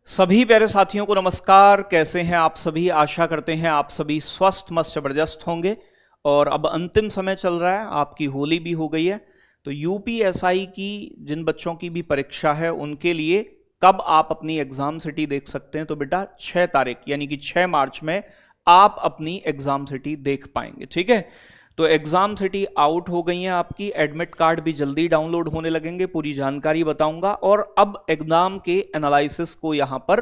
सभी प्यारे साथियों को नमस्कार। कैसे हैं आप सभी? आशा करते हैं आप सभी स्वस्थ मस्त जबरदस्त होंगे। और अब अंतिम समय चल रहा है, आपकी होली भी हो गई है। तो यूपीएसआई की जिन बच्चों की भी परीक्षा है उनके लिए कब आप अपनी एग्जाम सिटी देख सकते हैं? तो बेटा 6 तारीख यानी कि 6 मार्च में आप अपनी एग्जाम सिटी देख पाएंगे। ठीक है, तो एग्जाम सिटी आउट हो गई है आपकी, एडमिट कार्ड भी जल्दी डाउनलोड होने लगेंगे, पूरी जानकारी बताऊंगा। और अब एग्जाम के एनालिसिस को यहां पर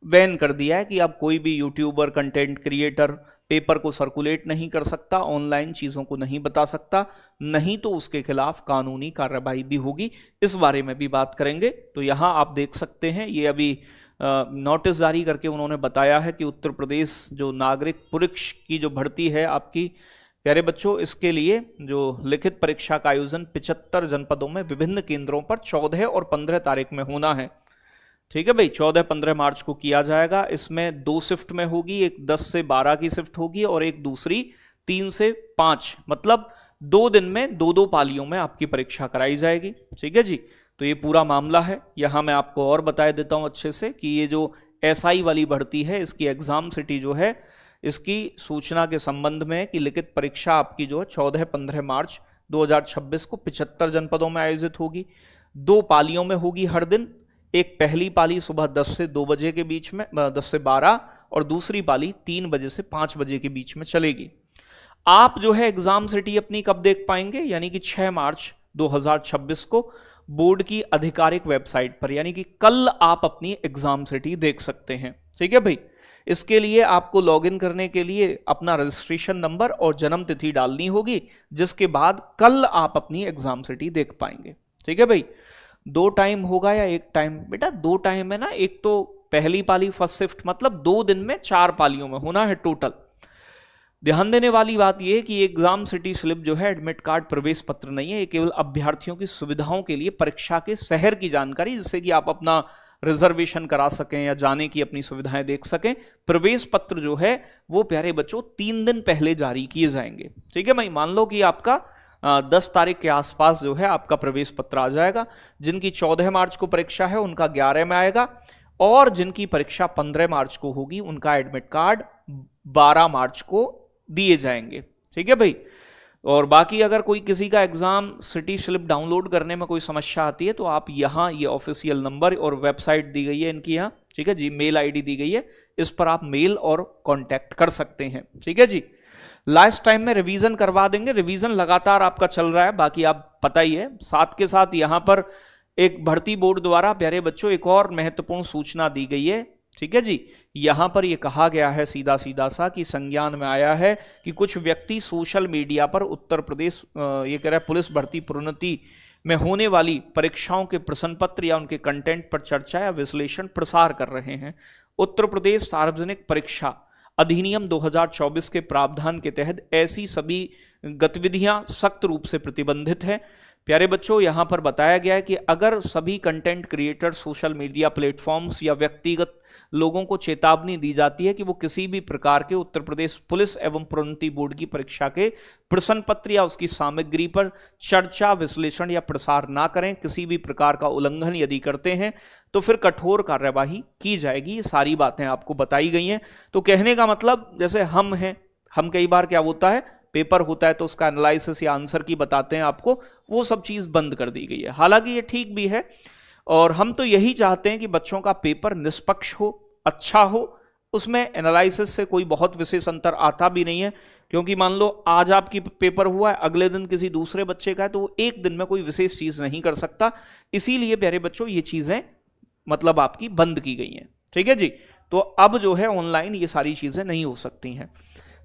बैन कर दिया है कि अब कोई भी यूट्यूबर, कंटेंट क्रिएटर पेपर को सर्कुलेट नहीं कर सकता, ऑनलाइन चीजों को नहीं बता सकता, नहीं तो उसके खिलाफ कानूनी कार्रवाई भी होगी। इस बारे में भी बात करेंगे। तो यहां आप देख सकते हैं, ये अभी नोटिस जारी करके उन्होंने बताया है कि उत्तर प्रदेश जो नागरिक पुलिस की जो भर्ती है आपकी प्यारे बच्चों, इसके लिए जो लिखित परीक्षा का आयोजन 75 जनपदों में विभिन्न केंद्रों पर 14 और 15 तारीख में होना है। ठीक है भाई, 14-15 मार्च को किया जाएगा। इसमें 2 शिफ्ट में होगी, एक 10 से 12 की शिफ्ट होगी और एक दूसरी 3 से 5, मतलब 2 दिन में 2-2 पालियों में आपकी परीक्षा कराई जाएगी। ठीक है जी, तो ये पूरा मामला है। यहां मैं आपको और बता देता हूं अच्छे से कि ये जो एसआई वाली भर्ती है, इसकी एग्जाम सिटी जो है, इसकी सूचना के संबंध में कि लिखित परीक्षा आपकी जो है 14-15 मार्च 2026 को 75 जनपदों में आयोजित होगी। 2 पालियों में होगी हर दिन। एक पहली पाली सुबह 10 से 2 बजे के बीच में, 10 से 12, और दूसरी पाली 3 बजे से 5 बजे के बीच में चलेगी। आप जो है एग्जाम सिटी अपनी कब देख पाएंगे? यानी कि 6 मार्च 2026 को बोर्ड की आधिकारिक वेबसाइट पर, यानी कि कल आप अपनी एग्जाम सिटी देख सकते हैं। ठीक है भाई, इसके लिए आपको लॉगिन करने के लिए अपना रजिस्ट्रेशन नंबर और जन्म तिथि डालनी होगी, जिसके बाद कल आप अपनी एग्जाम सिटी देख पाएंगे। ठीक है भाई, 2 टाइम होगा या 1 टाइम? बेटा 2 टाइम है ना, एक तो पहली पाली फर्स्ट शिफ्ट, मतलब 2 दिन में 4 पालियों में होना है टोटल। ध्यान देने वाली बात यह कि एग्जाम सिटी स्लिप जो है एडमिट कार्ड, प्रवेश पत्र नहीं है। ये केवल अभ्यर्थियों की सुविधाओं के लिए परीक्षा के शहर की जानकारी, जिससे कि आप अपना रिजर्वेशन करा सकें या जाने की अपनी सुविधाएं देख सकें। प्रवेश पत्र जो है वो प्यारे बच्चों 3 दिन पहले जारी किए जाएंगे। ठीक है भाई, मान लो कि आपका 10 तारीख के आसपास जो है आपका प्रवेश पत्र आ जाएगा। जिनकी 14 मार्च को परीक्षा है उनका 11 में आएगा, और जिनकी परीक्षा 15 मार्च को होगी उनका एडमिट कार्ड 12 मार्च को दिए जाएंगे। ठीक है भाई, और बाकी अगर कोई किसी का एग्जाम सिटी स्लिप डाउनलोड करने में कोई समस्या आती है तो आप यहाँ ये ऑफिशियल नंबर और वेबसाइट दी गई है इनकी, यहाँ ठीक है जी, मेल आईडी दी गई है, इस पर आप मेल और कांटेक्ट कर सकते हैं। ठीक है जी, लास्ट टाइम में रिवीजन करवा देंगे। रिवीजन लगातार आपका चल रहा है, बाकी आप पता ही है। साथ के साथ यहाँ पर एक भर्ती बोर्ड द्वारा प्यारे बच्चों एक और महत्वपूर्ण सूचना दी गई है। ठीक है जी, यहां पर यह कहा गया है सीधा सीधा सा कि संज्ञान में आया है कि कुछ व्यक्ति सोशल मीडिया पर उत्तर प्रदेश ये कह रहा है पुलिस भर्ती प्रोन्नति में होने वाली परीक्षाओं के प्रश्न पत्र या उनके कंटेंट पर चर्चा या विश्लेषण प्रसार कर रहे हैं। उत्तर प्रदेश सार्वजनिक परीक्षा अधिनियम 2024 के प्रावधान के तहत ऐसी सभी गतिविधियां सख्त रूप से प्रतिबंधित है। प्यारे बच्चों, यहां पर बताया गया है कि अगर सभी content creator, social media platforms या व्यक्तिगत लोगों को चेतावनी दी जाती है कि वो किसी भी प्रकार के उत्तर प्रदेश पुलिस एवं प्रोन्नति बोर्ड की परीक्षा के प्रश्न पत्र या उसकी सामग्री पर चर्चा, विश्लेषण या प्रसार ना करें। किसी भी प्रकार का उल्लंघन यदि करते हैं तो फिर कठोर कार्यवाही की जाएगी। ये सारी बातें आपको बताई गई हैं। तो कहने का मतलब, जैसे हम हैं, हम कई बार क्या होता है, पेपर होता है तो उसका एनालिसिस या आंसर की बताते हैं आपको, वो सब चीज बंद कर दी गई है। हालांकि ये ठीक भी है, और हम तो यही चाहते हैं कि बच्चों का पेपर निष्पक्ष हो, अच्छा हो, उसमें एनालिसिस से कोई बहुत विशेष अंतर आता भी नहीं है। क्योंकि मान लो आज आपकी पेपर हुआ है, अगले दिन किसी दूसरे बच्चे का है, तो वो एक दिन में कोई विशेष चीज नहीं कर सकता। इसीलिए प्यारे बच्चों ये चीजें मतलब आपकी बंद की गई हैं। ठीक है जी, तो अब जो है ऑनलाइन ये सारी चीजें नहीं हो सकती हैं।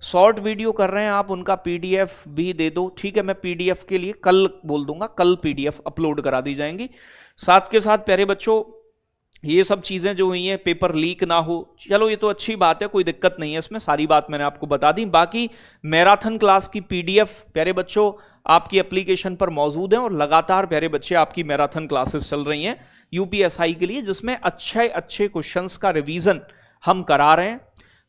शॉर्ट वीडियो कर रहे हैं आप, उनका पीडीएफ भी दे दो। ठीक है, मैं पीडीएफ के लिए कल बोल दूंगा, कल पीडीएफ अपलोड करा दी जाएंगी। साथ के साथ प्यारे बच्चों ये सब चीजें जो हुई हैं, पेपर लीक ना हो, चलो ये तो अच्छी बात है, कोई दिक्कत नहीं है इसमें, सारी बात मैंने आपको बता दी। बाकी मैराथन क्लास की पीडीएफ प्यारे बच्चों आपकी एप्लीकेशन पर मौजूद है, और लगातार प्यारे बच्चे आपकी मैराथन क्लासेस चल रही हैं यूपीएसआई के लिए, जिसमें अच्छे अच्छे क्वेश्चंस का रिवीजन हम करा रहे हैं।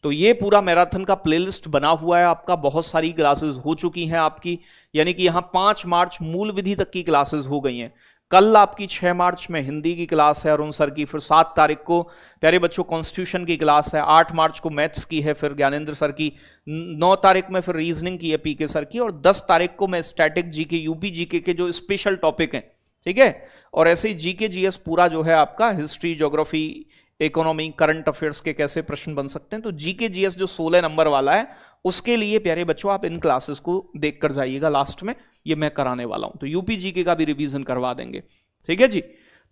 तो ये पूरा मैराथन का प्लेलिस्ट बना हुआ है आपका, बहुत सारी क्लासेस हो चुकी हैं आपकी, यानी कि यहां 5 मार्च मूल विधि तक की क्लासेस हो गई हैं। कल आपकी 6 मार्च में हिंदी की क्लास है अरुण सर की, फिर 7 तारीख को प्यारे बच्चों कॉन्स्टिट्यूशन की क्लास है, 8 मार्च को मैथ्स की है फिर ज्ञानेंद्र सर की, 9 तारीख में फिर रीजनिंग की है पीके सर की, और 10 तारीख को मैं स्टैटिक जीके यूपी जीके के जो स्पेशल टॉपिक हैं, ठीक है, और ऐसे ही जीके जीएस पूरा जो है आपका history, geography, economy, current affairs के कैसे प्रश्न बन सकते हैं। तो जीके जीएस जो 16 नंबर वाला है उसके लिए प्यारे बच्चों आप इन क्लासेस को देखकर जाइएगा, लास्ट में ये मैं कराने वाला हूं, तो यूपी जीके का भी रिवीजन करवा देंगे, ठीक है जी।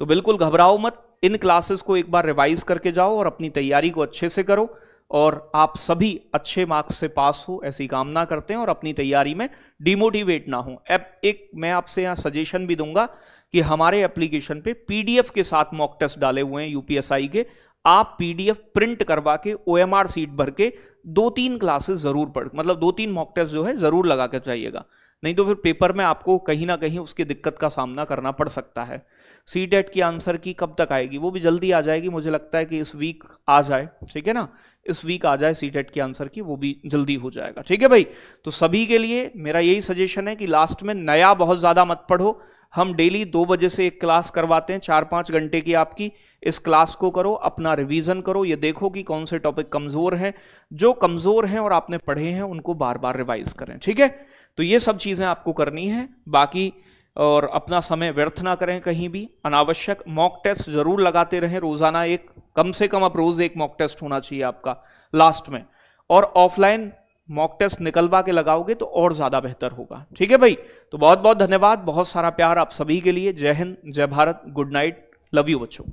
तो बिल्कुल घबराओ मत, इन क्लासेस को एक बार रिवाइज करके जाओ और अपनी तैयारी को अच्छे से करो, और आप सभी अच्छे मार्क्स से पास हो ऐसी कामना करते हैं, और अपनी तैयारी में डिमोटिवेट ना हो। अब एक मैं आपसे यहाँ सजेशन भी दूंगा कि हमारे एप्लीकेशन पे पीडीएफ के साथ मॉक टेस्ट डाले हुए हैं यूपीएसआई के, आप पीडीएफ प्रिंट करवा के ओएमआर सीट भर के 2-3 क्लासेस जरूर पढ़, मतलब 2-3 मॉक टेस्ट जो है जरूर लगा के जाइएगा, नहीं तो फिर पेपर में आपको कहीं ना कहीं उसकी दिक्कत का सामना करना पड़ सकता है। सीटेट की आंसर की कब तक आएगी? वो भी जल्दी आ जाएगी, मुझे लगता है कि इस वीक आ जाए, ठीक है ना, इस वीक आ जाए सीटेट की आंसर की, वो भी जल्दी हो जाएगा, ठीक है भाई। तो सभी के लिए मेरा यही सजेशन है कि लास्ट में नया बहुत ज्यादा मत पढ़ो, हम डेली 2 बजे से एक क्लास करवाते हैं 4-5 घंटे की आपकी, इस क्लास को करो, अपना रिवीजन करो, ये देखो कि कौन से टॉपिक कमजोर हैं, जो कमजोर हैं और आपने पढ़े हैं उनको बार बार रिवाइज करें, ठीक है। तो ये सब चीजें आपको करनी है बाकी, और अपना समय व्यर्थ ना करें कहीं भी अनावश्यक। मॉक टेस्ट जरूर लगाते रहें रोजाना, एक कम से कम अब रोज एक मॉक टेस्ट होना चाहिए आपका लास्ट में, और ऑफलाइन मॉक टेस्ट निकलवा के लगाओगे तो और ज्यादा बेहतर होगा, ठीक है भाई। तो बहुत बहुत धन्यवाद, बहुत सारा प्यार आप सभी के लिए। जय हिंद, जय Bharat, good night, love you बच्चों।